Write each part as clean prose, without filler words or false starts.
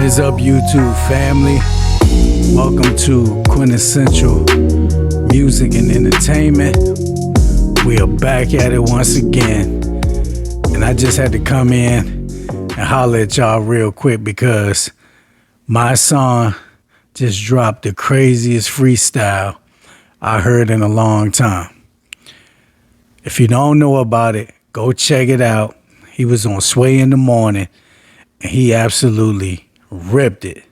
is up, YouTube family? Welcome to Quintessential Music and Entertainment. We are back at it once again. And I just had to come in and holler at y'all real quick because Mysonne just dropped the craziest freestyle I heard in a long time. If you don't know about it, go check it out. He was on Sway in the Morning, and he absolutely ripped it.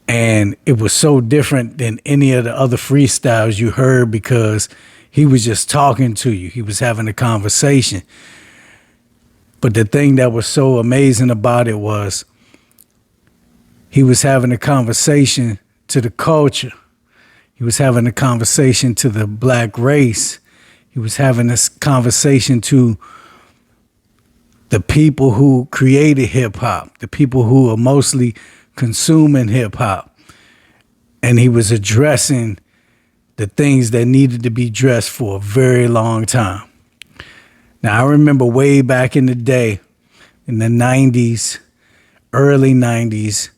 And it was so different than any of the other freestyles you heard because he was just talking to you. He was having a conversation. But the thing that was so amazing about it was he was having a conversation to the culture. He was having a conversation to the black race. He was having this conversation to the people who created hip hop, the people who are mostly consuming hip hop. And he was addressing the things that needed to be addressed for a very long time. Now, I remember way back in the day, in the 90s, early 90s,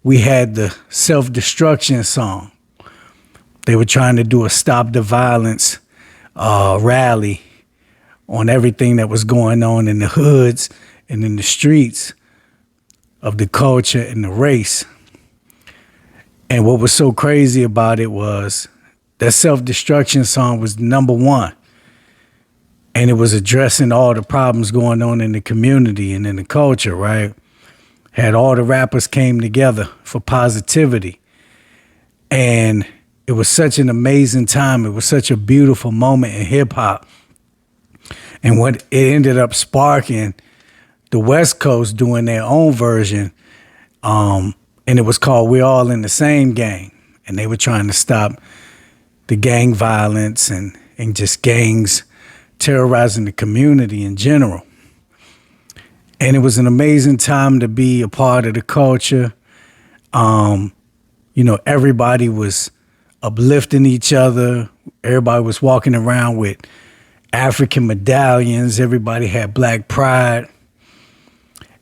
we had the self-destruction song. They were trying to do a Stop the Violence rally on everything that was going on in the hoods and in the streets of the culture and the race. And what was so crazy about it was that self-destruction song was number one. And it was addressing all the problems going on in the community and in the culture, right? Had all the rappers came together for positivity. And it was such an amazing time. It was such a beautiful moment in hip hop. And what it ended up sparking, the West Coast doing their own version, and it was called We're All in the Same Gang. And they were trying to stop the gang violence and just gangs terrorizing the community in general. And it was an amazing time to be a part of the culture. Everybody was uplifting each other. Everybody was walking around with African medallions. Everybody had black pride.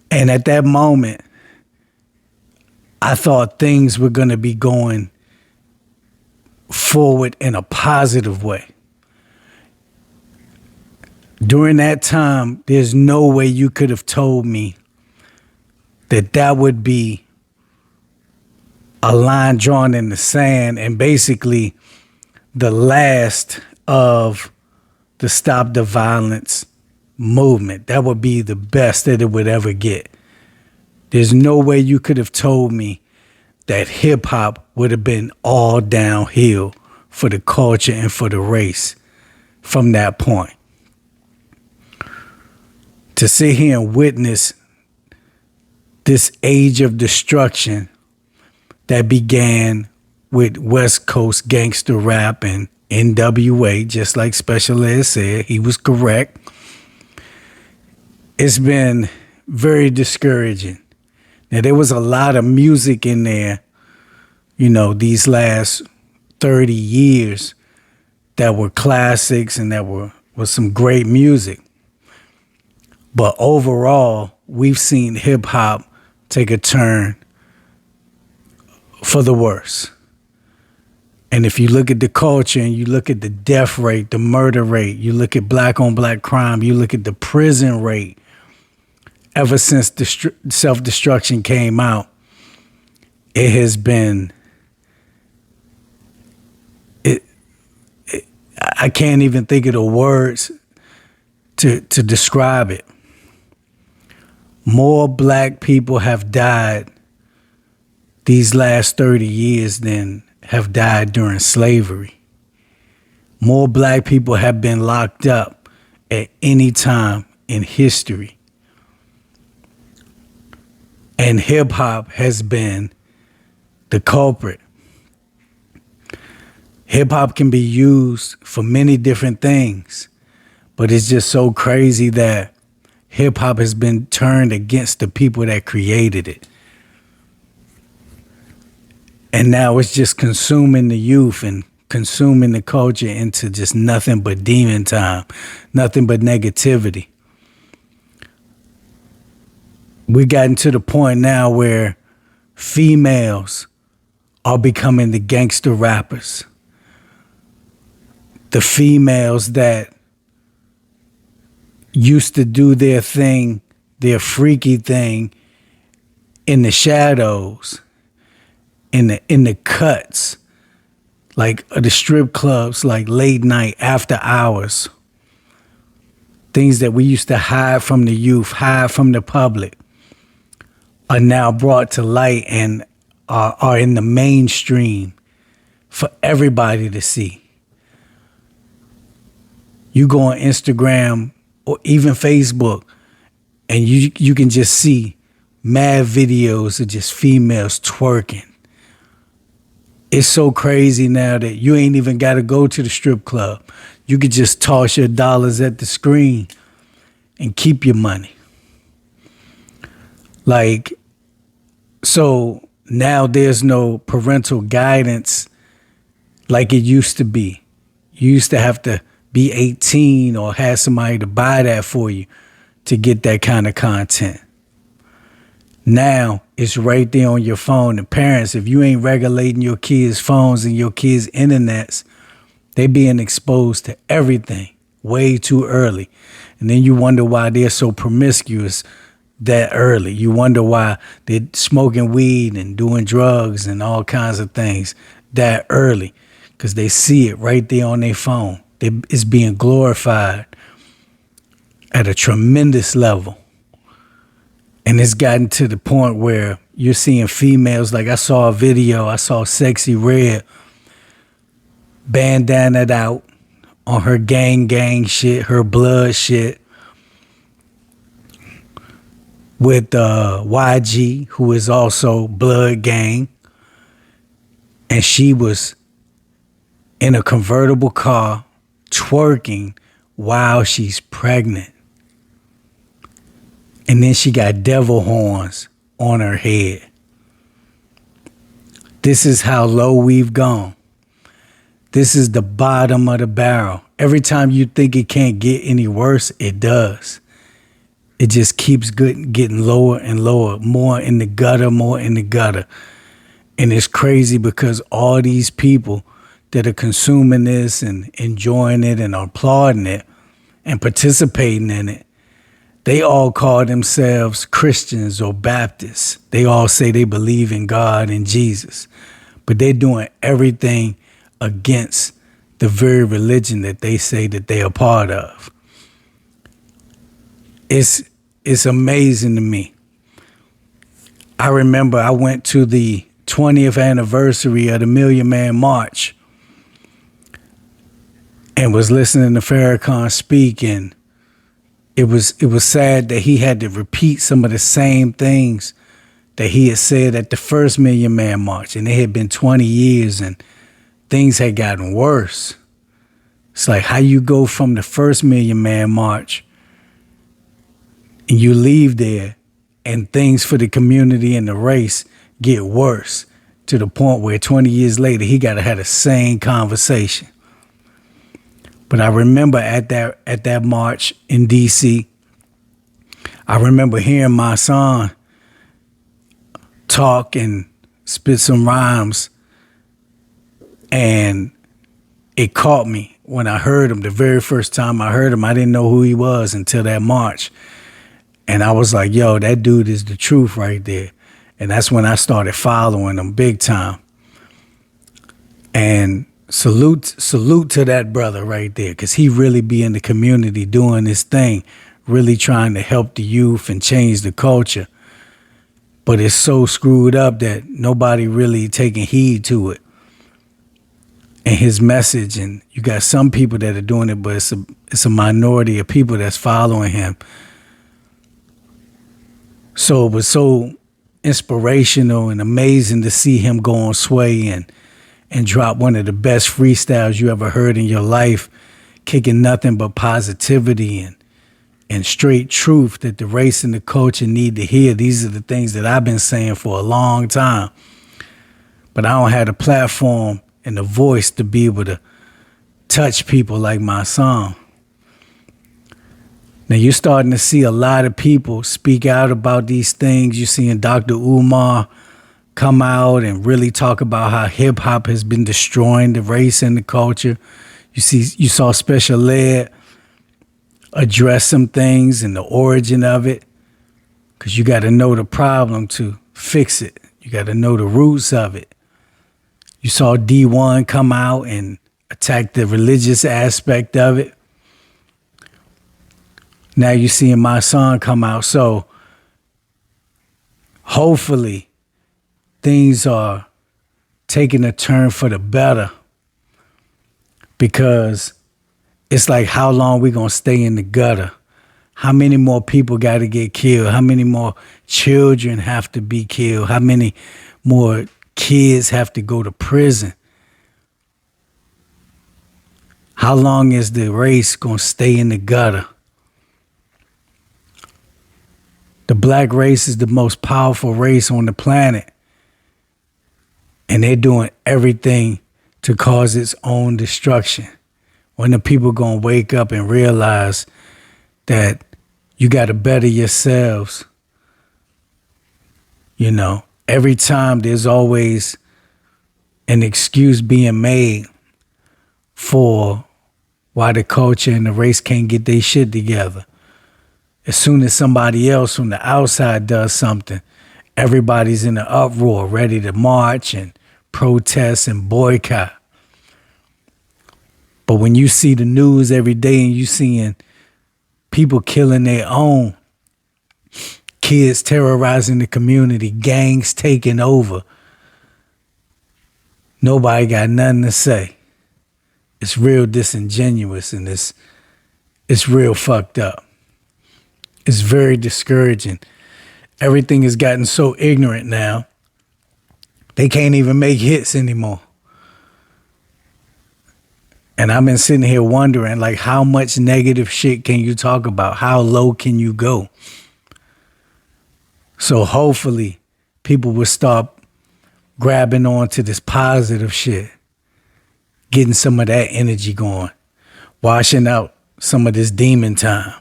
And at that moment, I thought things were going to be going forward in a positive way. During that time, there's no way you could have told me that would be a line drawn in the sand and basically the last of the Stop the Violence movement. That would be the best that it would ever get. There's no way you could have told me that hip hop would have been all downhill for the culture and for the race from that point. To sit here and witness this age of destruction that began with West Coast gangster rap and NWA, just like Special Ed said, he was correct. It's been very discouraging. Now, there was a lot of music in there, these last 30 years that were classics and that was some great music. But overall, we've seen hip hop take a turn for the worse. And if you look at the culture and you look at the death rate, the murder rate, you look at black on black crime, you look at the prison rate, ever since the self-destruction came out, it has been, I can't even think of the words to describe it. More black people have died these last 30 years than have died during slavery. More black people have been locked up at any time in history. And hip hop has been the culprit. Hip hop can be used for many different things, but it's just so crazy that hip hop has been turned against the people that created it. And now it's just consuming the youth and consuming the culture into just nothing but demon time, nothing but negativity. We gotten to the point now where females are becoming the gangster rappers. The females that used to do their thing, their freaky thing in the shadows, in the cuts, like the strip clubs, like late night, after hours. Things that we used to hide from the youth, hide from the public, are now brought to light and are in the mainstream for everybody to see. You go on Instagram or even Facebook, and you can just see mad videos of just females twerking. It's so crazy now that you ain't even got to go to the strip club. You could just toss your dollars at the screen and keep your money. Like, so now there's no parental guidance like it used to be. You used to have to be 18 or have somebody to buy that for you to get that kind of content. Now it's right there on your phone. And parents, if you ain't regulating your kids' phones and your kids' internets, they being exposed to everything way too early. And then you wonder why they're so promiscuous that early. You wonder why they're smoking weed and doing drugs and all kinds of things that early, because they see it right there on their phone. It's being glorified at a tremendous level. And it's gotten to the point where you're seeing females, like I saw a video, I saw Sexy Red bandanaed out on her gang shit, her blood shit, with YG, who is also blood gang. And she was in a convertible car twerking while she's pregnant. And then she got devil horns on her head. This is how low we've gone. This is the bottom of the barrel. Every time you think it can't get any worse, it does. It just keeps getting lower and lower, more in the gutter, more in the gutter. And it's crazy because all these people that are consuming this and enjoying it and applauding it and participating in it, they all call themselves Christians or Baptists. They all say they believe in God and Jesus, but they're doing everything against the very religion that they say that they are part of. It's amazing to me. I remember I went to the 20th anniversary of the Million Man March and was listening to Farrakhan speak, and it was sad that he had to repeat some of the same things that he had said at the first Million Man March, and it had been 20 years and things had gotten worse. It's like how you go from the first Million Man March and you leave there and things for the community and the race get worse to the point where 20 years later he got to have the same conversation. But I remember at that march in D.C., I remember hearing Mysonne talk and spit some rhymes, and it caught me when I heard him. The very first time I heard him, I didn't know who he was until that march. And I was like, yo, that dude is the truth right there. And that's when I started following him big time. And salute to that brother right there, because he really be in the community doing this thing, really trying to help the youth and change the culture. But it's so screwed up that nobody really taking heed to it and his message. And you got some people that are doing it, but it's a minority of people that's following him. So it was so inspirational and amazing to see him go on Sway and drop one of the best freestyles you ever heard in your life, kicking nothing but positivity and straight truth that the race and the culture need to hear. These are the things that I've been saying for a long time. But I don't have the platform and the voice to be able to touch people like Mysonne. Now you're starting to see a lot of people speak out about these things. You're seeing Dr. Umar come out and really talk about how hip hop has been destroying the race and the culture. You saw Special Ed address some things and the origin of it, because you got to know the problem to fix it. You got to know the roots of it. You saw D1 come out and attack the religious aspect of it. Now you're seeing Mysonne come out. So hopefully things are taking a turn for the better, because it's like, how long we gonna stay in the gutter? How many more people got to get killed? How many more children have to be killed? How many more kids have to go to prison? How long is the race gonna stay in the gutter? The black race is the most powerful race on the planet, and they're doing everything to cause its own destruction. When the people gonna wake up and realize that you gotta better yourselves? You know, every time there's always an excuse being made for why the culture and the race can't get their shit together. As soon as somebody else from the outside does something, everybody's in an uproar, ready to march and protest and boycott. But when you see the news every day and you seeing people killing their own, kids terrorizing the community, gangs taking over, nobody got nothing to say. It's real disingenuous, and it's real fucked up. It's very discouraging. Everything has gotten so ignorant now, they can't even make hits anymore. And I've been sitting here wondering, like, how much negative shit can you talk about? How low can you go? So hopefully people will stop grabbing on to this positive shit, getting some of that energy going, washing out some of this demon time.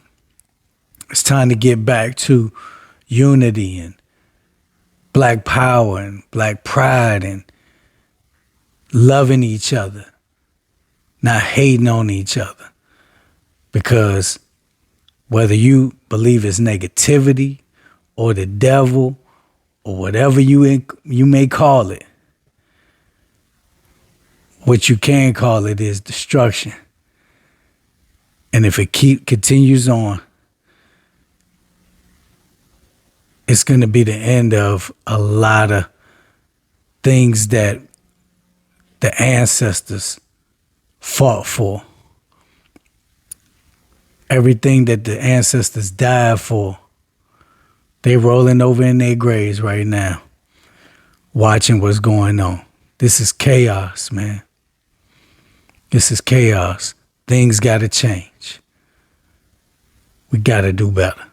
It's time to get back to unity and black power and black pride and loving each other, not hating on each other. Because whether you believe it's negativity or the devil or whatever you may call it, what you can call it is destruction. And if it continues on, it's going to be the end of a lot of things that the ancestors fought for. Everything that the ancestors died for, they rolling over in their graves right now, watching what's going on. This is chaos, man. This is chaos. Things got to change. We got to do better.